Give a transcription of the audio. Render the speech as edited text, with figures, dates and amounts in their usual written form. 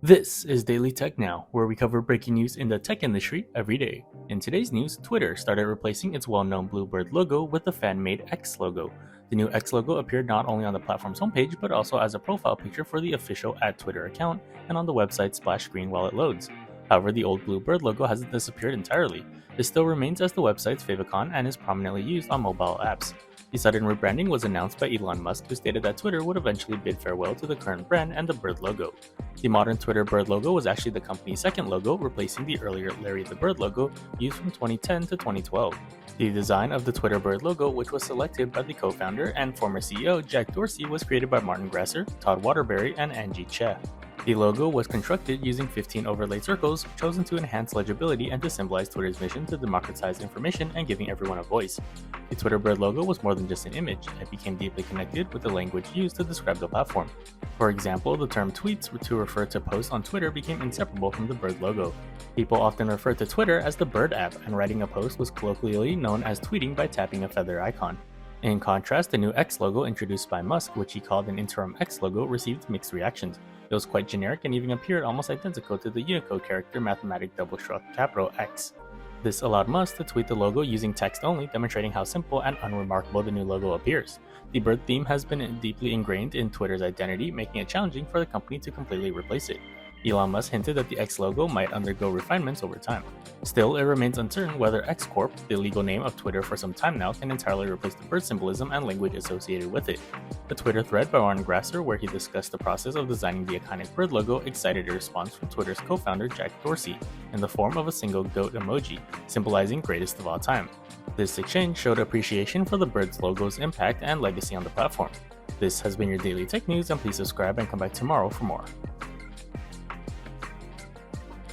This is Daily Tech Now, where we cover breaking news in the tech industry every day. In today's news, Twitter started replacing its well-known Bluebird logo with the fan-made X logo. The new X logo appeared not only on the platform's homepage, but also as a profile picture for the official @Twitter account and on the website splash screen while it loads. However, the old Bluebird logo hasn't disappeared entirely. It still remains as the website's favicon and is prominently used on mobile apps. The sudden rebranding was announced by Elon Musk, who stated that Twitter would eventually bid farewell to the current brand and the bird logo. The modern Twitter bird logo was actually the company's second logo, replacing the earlier Larry the Bird logo used from 2010 to 2012. The design of the Twitter bird logo, which was selected by the co-founder and former CEO Jack Dorsey, was created by Martin Grasser, Todd Waterbury, and Angie Che. The logo was constructed using 15 overlaid circles, chosen to enhance legibility and to symbolize Twitter's mission to democratize information and giving everyone a voice. The Twitter bird logo was more than just an image, it became deeply connected with the language used to describe the platform. For example, the term tweets to refer to posts on Twitter became inseparable from the bird logo. People often refer to Twitter as the bird app, and writing a post was colloquially known as tweeting by tapping a feather icon. In contrast, the new X logo introduced by Musk, which he called an interim X logo, received mixed reactions. It was quite generic and even appeared almost identical to the Unicode character mathematic double struck capital X. This allowed Musk to tweet the logo using text only, demonstrating how simple and unremarkable the new logo appears. The bird theme has been deeply ingrained in Twitter's identity, making it challenging for the company to completely replace it. Elon Musk hinted that the X logo might undergo refinements over time. Still, it remains uncertain whether X Corp, the legal name of Twitter for some time now, can entirely replace the bird symbolism and language associated with it. A Twitter thread by Martin Grasser, where he discussed the process of designing the iconic bird logo, excited a response from Twitter's co-founder Jack Dorsey, in the form of a single goat emoji, symbolizing greatest of all time. This exchange showed appreciation for the bird's logo's impact and legacy on the platform. This has been your Daily Tech News, and please subscribe and come back tomorrow for more.